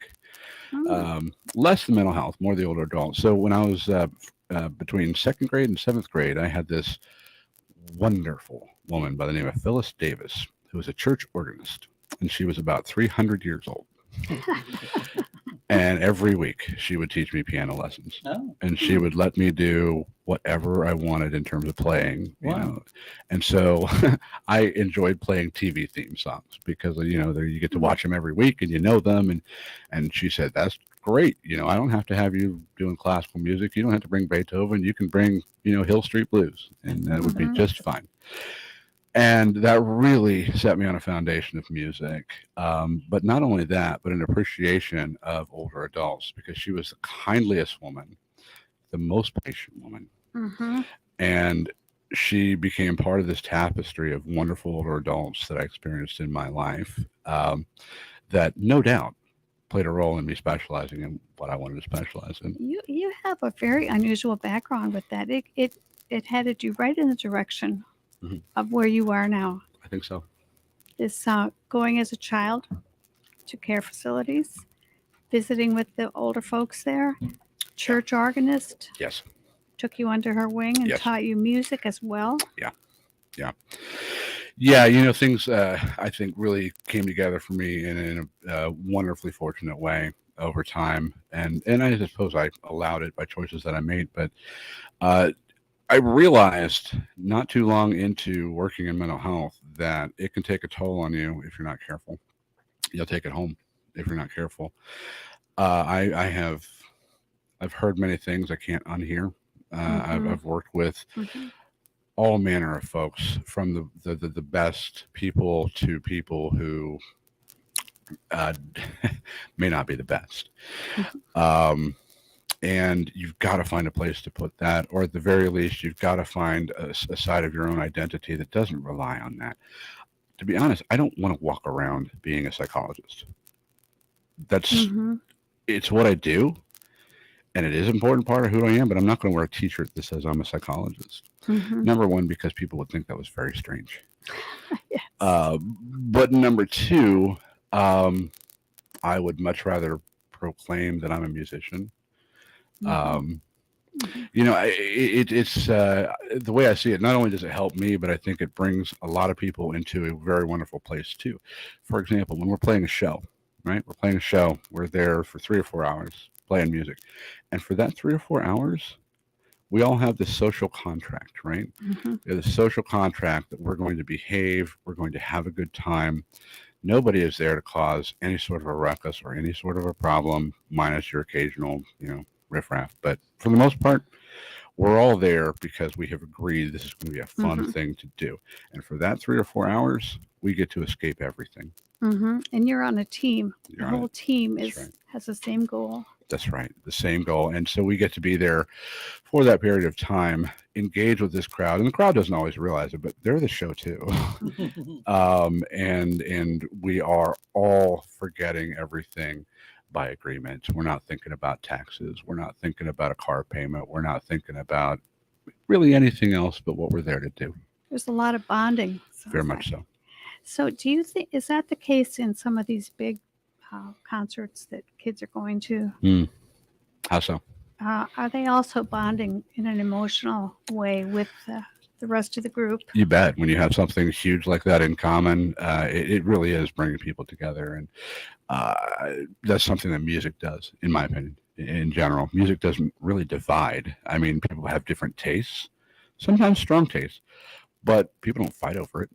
Less the mental health, more the older adult. So when I was between 2nd grade and 7th grade, I had this wonderful woman by the name of Phyllis Davis, who was a church organist, and she was about 300 years old. And every week she would teach me piano lessons, and she would let me do whatever I wanted in terms of playing, And so I enjoyed playing TV theme songs because, you get to watch them every week and you know them. And she said, that's great. I don't have to have you doing classical music. You don't have to bring Beethoven. You can bring, Hill Street Blues, and that would be just fine. And that really set me on a foundation of music. But not only that, but an appreciation of older adults, because she was the kindliest woman, the most patient woman. And she became part of this tapestry of wonderful older adults that I experienced in my life that no doubt played a role in me specializing in what I wanted to specialize in. You have a very unusual background with that. It headed you right in the direction of where you are now. I think so. This going as a child to care facilities, visiting with the older folks there, church organist. Yes. took you under her wing and Yes. taught you music as well. Yeah, things I think really came together for me in a wonderfully fortunate way over time, and I suppose I allowed it by choices that I made. But I realized not too long into working in mental health that it can take a toll on you if you're not careful. You'll take it home if you're not careful. I've heard many things I can't unhear. I've worked with Mhm. all manner of folks, from the best people to people who may not be the best. And you've got to find a place to put that, or at the very least, you've got to find a side of your own identity that doesn't rely on that. To be honest, I don't want to walk around being a psychologist. That's Mhm. It's what I do, and it is an important part of who I am, but I'm not going to wear a t-shirt that says I'm a psychologist. Mhm. Number one, because people would think that was very strange. Yes. But number two, I would much rather proclaim that I'm a musician. Mhm. It's the way I see it. Not only does it help me, but I think it brings a lot of people into a very wonderful place too. For example, when we're playing a show, right? We're playing a show. We're there for 3 or 4 hours playing music, and for that 3 or 4 hours, we all have this social contract, right? Mhm. We have the social contract that we're going to behave, we're going to have a good time. Nobody is there to cause any sort of a ruckus or any sort of a problem, minus your occasional, riffraff. But for the most part, we're all there because we have agreed this is going to be a fun thing to do. And for that 3 or 4 hours, we get to escape everything. Mhm. And you're on a team. The You're on whole team That's right. has the same goal. That's right. The same goal. And so we get to be there for that period of time, engage with this crowd. And the crowd doesn't always realize it, but they're the show too. And we are all forgetting everything by agreement. We're not thinking about taxes. We're not thinking about a car payment. We're not thinking about really anything else but what we're there to do. There's a lot of bonding. Very much so. So do you think, is that the case in some of these big concerts that kids are going to? How so? Are they also bonding in an emotional way with the rest of the group? You bet. When you have something huge like that in common, it really is bringing people together. And that's something that music does, in my opinion. In general, music doesn't really divide. I mean, people have different tastes, sometimes strong tastes, but people don't fight over it.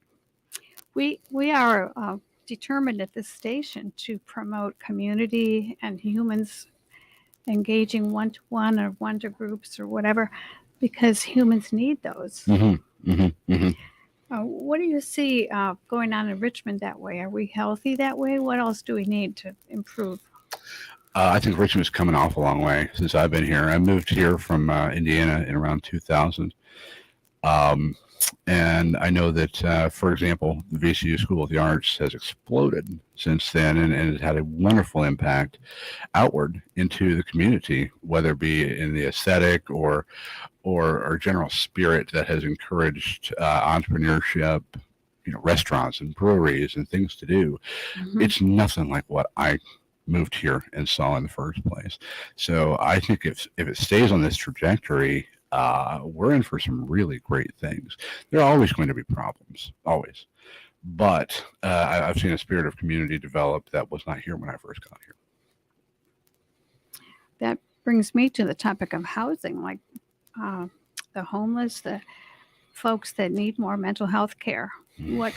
We are determined at this station to promote community and humans engaging one-to-one or one-to-groups or whatever, because humans need those. What do you see going on in Richmond that way? Are we healthy that way? What else do we need to improve? I think Richmond's come an awful long way since I've been here. I moved here from Indiana in around 2000. And I know that, for example, the VCU School of the Arts has exploded since then, and it had a wonderful impact outward into the community, whether it be in the aesthetic or general spirit that has encouraged entrepreneurship, restaurants and breweries and things to do. It's nothing like what I moved here and saw in the first place. So I think if it stays on this trajectory, we're in for some really great things. There are always going to be problems, always. But I've seen a spirit of community develop that was not here when I first got here. That brings me to the topic of housing, like the homeless, the folks that need more mental health care. What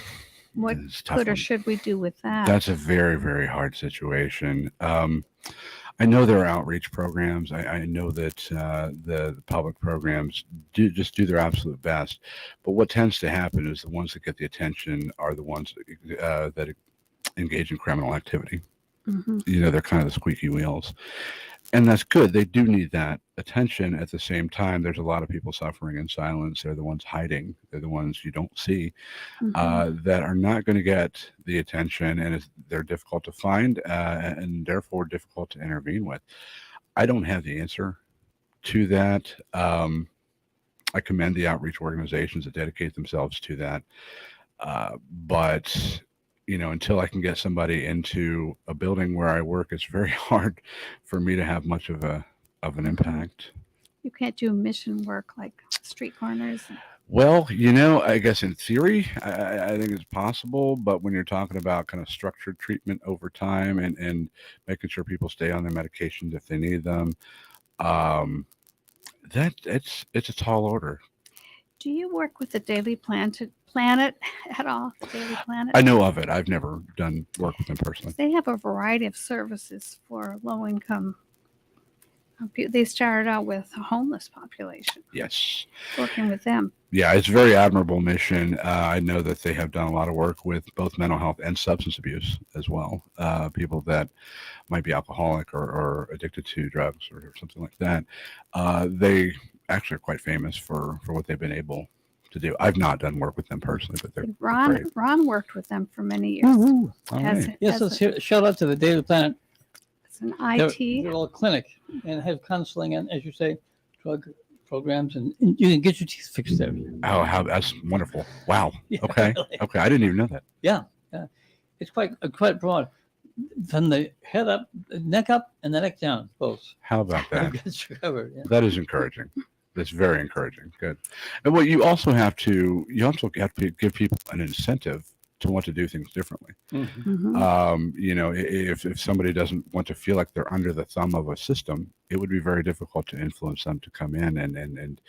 It's a tough could or one. should we do with that? That's a very, very hard situation. I know there are outreach programs. I know that the public programs do their absolute best. But what tends to happen is the ones that get the attention are the ones that engage in criminal activity. They're kind of the squeaky wheels. And that's good. They do need that attention. At the same time, there's a lot of people suffering in silence. They're the ones hiding. They're the ones you don't see that are not going to get the attention, and they're difficult to find and therefore difficult to intervene with. I don't have the answer to that. I commend the outreach organizations that dedicate themselves to that. But until I can get somebody into a building where I work, it's very hard for me to have much of an impact. You can't do mission work like street corners. Well, I guess in theory, I think it's possible, but when you're talking about kind of structured treatment over time and making sure people stay on their medications if they need them, it's a tall order. Do you work with the Daily Planet at all? The Daily Planet? I know of it. I've never done work with them personally. They have a variety of services for low income. They started out with a homeless population, Yes. working with them. Yeah, it's a very admirable mission. I know that they have done a lot of work with both mental health and substance abuse as well. People that might be alcoholic or addicted to drugs or something like that. They actually are quite famous for what they've been able to do. I've not done work with them personally, but they're great. Ron worked with them for many years. All As- right. Yes, as let's a- hear, shout out to the Daily Planet. It's an They're IT. a little clinic and have counseling and, as you say, drug programs, and you can get your teeth fixed there. Oh, that's wonderful. Wow. Yeah, Okay. really. Okay. I didn't even know that. Yeah. It's quite broad. From the head up, neck up, and the neck down, both. How about that? Gets you covered. Yeah. That is encouraging. That's very encouraging. Good. And what you also have to give people an incentive to want to do things differently. Mhm. Mhm. If somebody doesn't want to feel like they're under the thumb of a system, it would be very difficult to influence them to come in and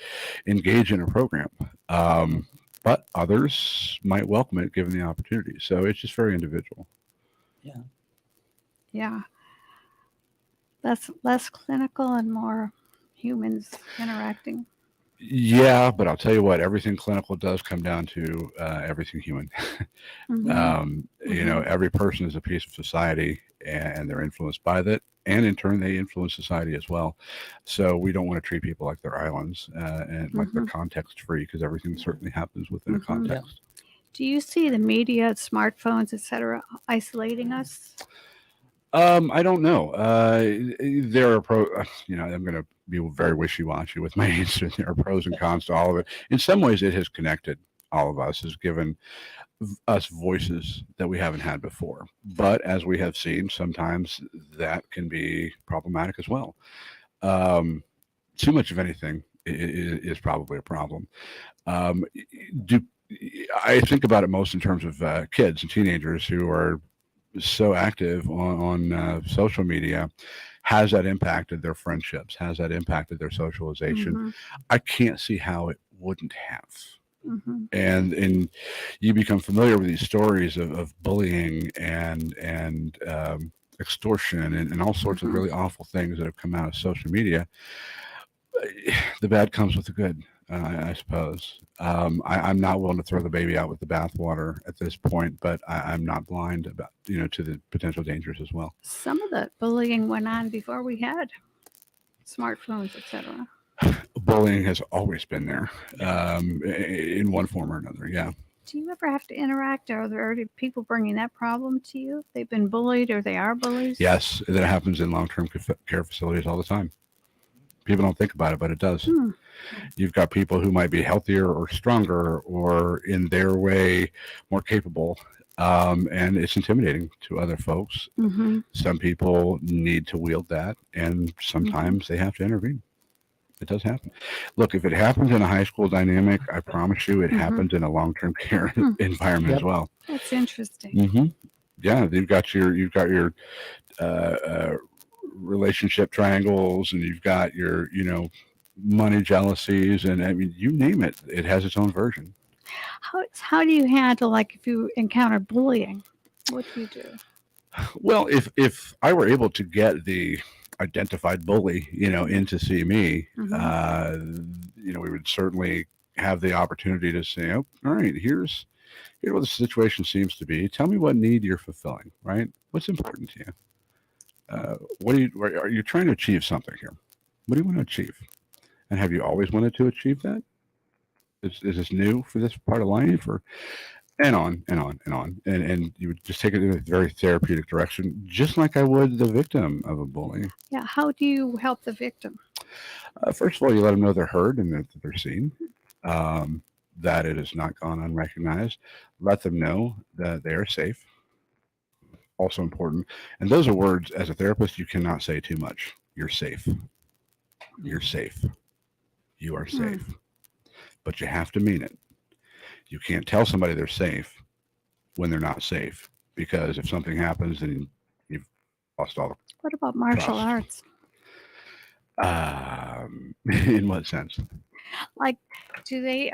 engage in a program. But others might welcome it given the opportunity. So it's just very individual. Yeah. Less clinical and more humans interacting. Yeah, but I'll tell you what, everything clinical does come down to everything human. Mhm. Every person is a piece of society and they're influenced by that. And in turn, they influence society as well. So we don't want to treat people like they're islands and like they're context free, because everything certainly happens within a Mhm. context. Do you see the media, smartphones, etc., isolating us? I don't know. There are I'm going to be very wishy-washy with my answer. There are pros and cons to all of it. In some ways, it has connected all of us, has given us voices that we haven't had before. But as we have seen, sometimes that can be problematic as well. Too much of anything is probably a problem. I think about it most in terms of kids and teenagers who are so active on social media. Has that impacted their friendships? Has that impacted their socialization? Mhm. I can't see how it wouldn't have. Mhm. And you become familiar with these stories of bullying and extortion and all sorts of really awful things that have come out of social media. The bad comes with the good, I suppose. I'm not willing to throw the baby out with the bathwater at this point, but I'm not blind about to the potential dangers as well. Some of the bullying went on before we had smartphones, etc. Bullying has always been there, in one form or another. Yeah. Do you ever have to interact? Are there already people bringing that problem to you? They've been bullied or they are bullies? Yes, that happens in long-term care facilities all the time. People don't think about it, but it does. You've got people who might be healthier or stronger or in their way more capable, and it's intimidating to other folks. Mm-hmm. Some people need to wield that, and sometimes they have to intervene. It does happen. Look, if it happens in a high school dynamic, I promise you it happens in a long-term care environment as well. That's interesting. Yeah, you've got your relationship triangles, and you've got your money jealousies, and I mean, you name it, it has its own version. How do you handle, like, if you encounter bullying? What do you do? Well, if I were able to get the identified bully, in to see me, we would certainly have the opportunity to say, oh, all right, here's what the situation seems to be. Tell me what need you're fulfilling, right? What's important to you? Are you trying to achieve something here? What do you want to achieve? And have you always wanted to achieve that? Is this new for this part of life, or and on and on and on? And you would just take it in a very therapeutic direction, just like I would the victim of a bully. Yeah. How do you help the victim? First of all, you let them know they're heard and that they're seen, that it has not gone unrecognized. Let them know that they are safe. Also important. And those are words, as a therapist, you cannot say too much. You're safe. You're safe. you are Hmm. safe. But you have to mean it. You can't tell somebody they're safe when they're not safe, because if something happens, then you've lost all What about martial Trust. arts? in what sense? Like, do they?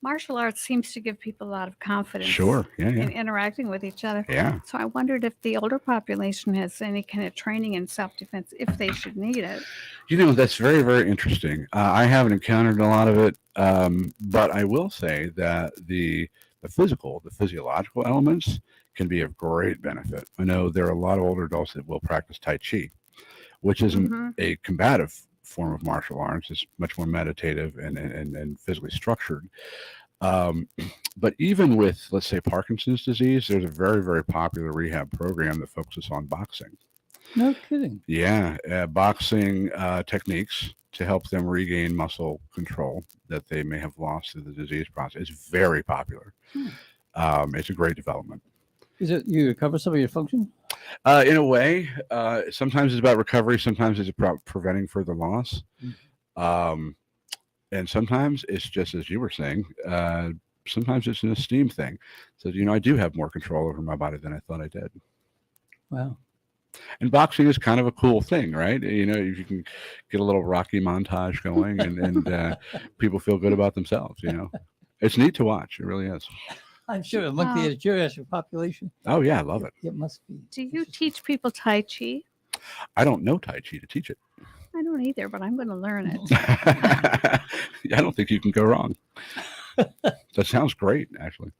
Martial arts seems to give people a lot of confidence. Sure. Yeah. In interacting with each other. Yeah. So I wondered if the older population has any kind of training in self-defense, if they should need it. That's very, very interesting. I haven't encountered a lot of it, but I will say that the physiological elements can be of great benefit. I know there are a lot of older adults that will practice Tai Chi, which isn't Mhm. a combative form of martial arts. It's much more meditative and physically structured. But even with, let's say, Parkinson's disease, there's a very, very popular rehab program that focuses on boxing. No kidding. Yeah, boxing techniques to help them regain muscle control that they may have lost through the disease process. It's very popular. It's a great development. Is it you recover some of your function? In a way, sometimes it's about recovery. Sometimes it's about preventing further loss. And sometimes it's just, as you were saying, sometimes it's an esteem thing. So, I do have more control over my body than I thought I did. Wow. And boxing is kind of a cool thing, right? If you can get a little Rocky montage going and people feel good about themselves, It's neat to watch. It really is. I'm sure among the geriatric population, Oh, yeah, I love it. it must be. Do you teach people Tai Chi? I don't know Tai Chi to teach it. I don't either, but I'm going to learn it. I don't think you can go wrong. That sounds great, actually.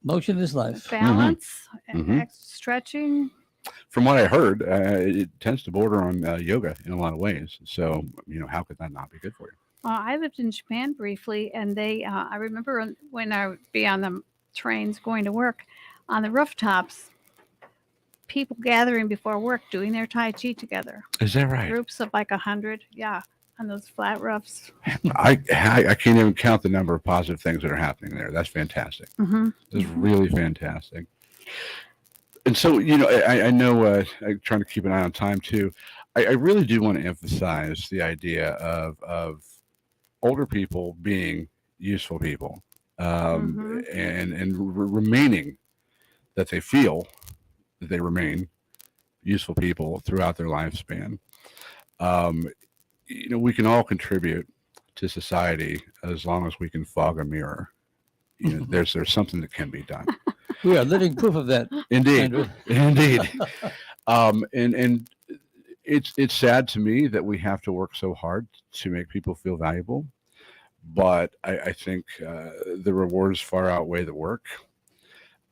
Motion is life. Balance, Mhm. stretching. From what I heard, it tends to border on yoga in a lot of ways. So, how could that not be good for you? I lived in Japan briefly, and I remember when I would be on the trains going to work, on the rooftops, people gathering before work doing their Tai Chi together. Is that right? Groups of like 100, yeah, on those flat roofs. I can't even count the number of positive things that are happening there. That's fantastic. Mm-hmm. It's really fantastic. And so, I know I'm trying to keep an eye on time too. I really do want to emphasize the idea of older people being useful people, and remaining that they feel that they remain useful people throughout their lifespan. We can all contribute to society as long as we can fog a mirror. There's something that can be done. We are living proof of that. Indeed, Andrew. indeed. And it's sad to me that we have to work so hard to make people feel valuable, but I think the rewards far outweigh the work.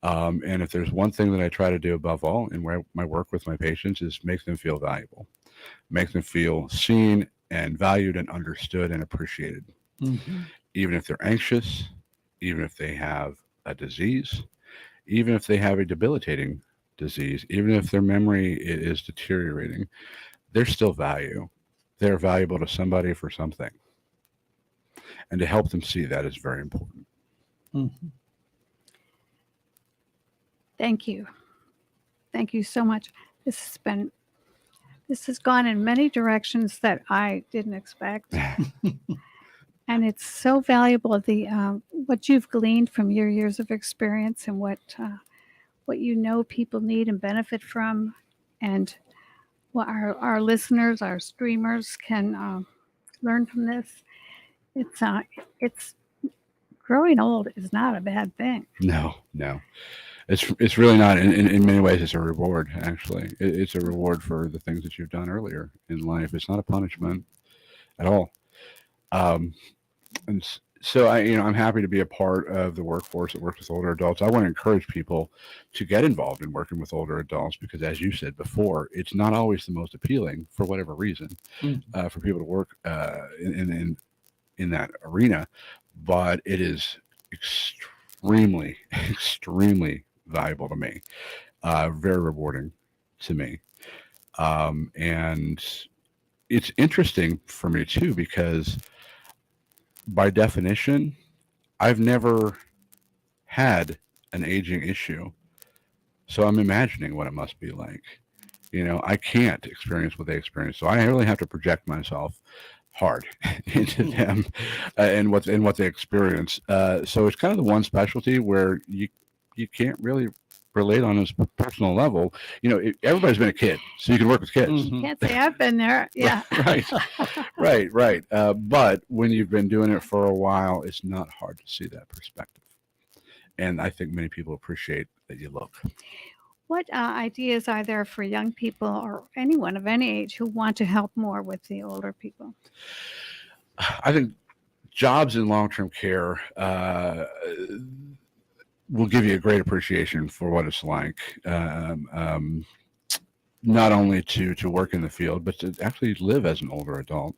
And if there's one thing that I try to do above all in my work with my patients is make them feel valuable, make them feel seen and valued and understood and appreciated, even if they're anxious, even if they have a disease, even if they have a debilitating disease, even if their memory is deteriorating, they're still value. They're valuable to somebody for something. And to help them see that is very important. Thank you. Thank you so much. This has gone in many directions that I didn't expect. And it's so valuable, what you've gleaned from your years of experience and what people need and benefit from, and what our listeners, our streamers can learn from this. It's growing old is not a bad thing. No. It's really not. In many ways, it's a reward, actually. It's a reward for the things that you've done earlier in life. It's not a punishment at all. And so I'm happy to be a part of the workforce that works with older adults. I want to encourage people to get involved in working with older adults because, as you said before, it's not always the most appealing for whatever reason for people to work in that arena, but it is extremely, extremely valuable to me, very rewarding to me. And it's interesting for me too, because by definition, I've never had an aging issue. So I'm imagining what it must be like. I can't experience what they experience. So I really have to project myself hard into them and what they experience. So it's kind of the one specialty where you can't really relate on this personal level. Everybody's been a kid, so you can work with kids. Mhm. Can't say I've been there. Yeah. Right. But when you've been doing it for a while, it's not hard to see that perspective. And I think many people appreciate that you look. What ideas are there for young people or anyone of any age who want to help more with the older people? I think jobs in long-term care will give you a great appreciation for what it's like, not only to work in the field, but to actually live as an older adult.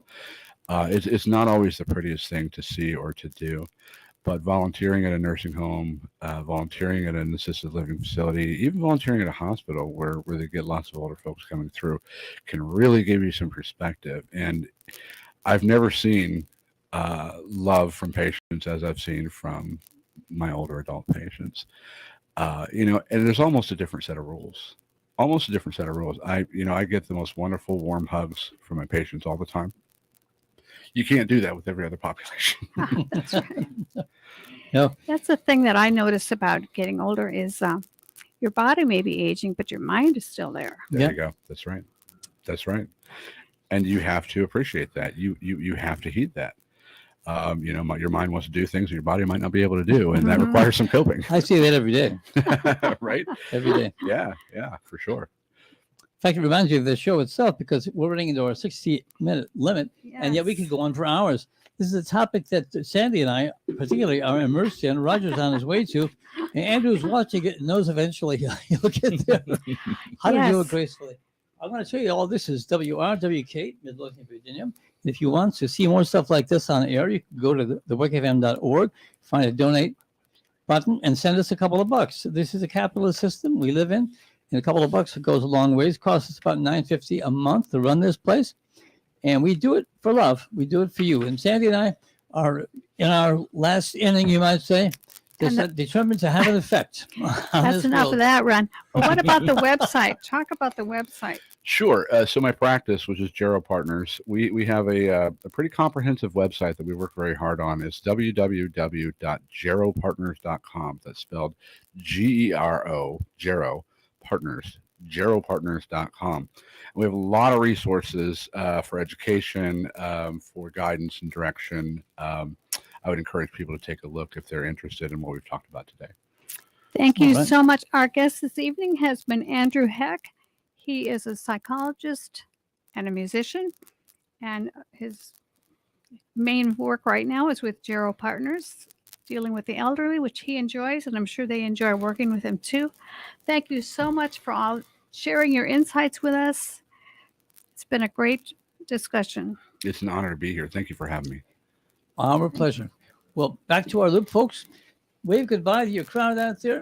It's not always the prettiest thing to see or to do, but volunteering at a nursing home, volunteering at an assisted living facility, even volunteering at a hospital where they get lots of older folks coming through can really give you some perspective. And I've never seen love from patients as I've seen from my older adult patients. And there's almost a different set of rules. I get the most wonderful warm hugs from my patients all the time. You can't do that with every other population. That's right. Yeah. That's the thing that I notice about getting older is your body may be aging, but your mind is still there. There you go. That's right. And you have to appreciate that. You have to heed that. Your mind wants to do things that your body might not be able to do, and that Mhm. requires some coping. I see that every day. Right? Every day. Yeah, for sure. In fact, it reminds me of the show itself because we're running into our 60-minute limit, and yet we could go on for hours. This is a topic that Sandy and I particularly are immersed in. Roger's on his way to, and Andrew's watching it and knows eventually he'll get there. How to do it Yes. gracefully. I'm going to show you all this is WRWK, Midlothian, Virginia. If you want to see more stuff like this on air, you can go to the WICFM.org, find a donate button, and send us a couple of bucks. This is a capitalist system we live in, and a couple of bucks goes a long ways. Costs us about $9.50 a month to run this place, and we do it for love. We do it for you. And Sandy and I are in our last inning, you might say, determined to have an effect. That's enough of that, Ron. But what about the website? Talk about the website. Sure. So my practice, which is Gero Partners, we have a pretty comprehensive website that we work very hard on. It's www.geropartners.com. That's spelled Gero, Gero Partners, geropartners.com. We have a lot of resources for education, for guidance and direction. I would encourage people to take a look if they're interested in what we've talked about today. Thank you All right. so much. Our guest this evening has been Andrew Heck. He is a psychologist and a musician, and his main work right now is with Gero Partners, dealing with the elderly, which he enjoys, and I'm sure they enjoy working with him too. Thank you so much for all sharing your insights with us. It's been a great discussion. It's an honor to be here. Thank you for having me. Our pleasure. Well, back to our loop, folks. Wave goodbye to your crowd out there.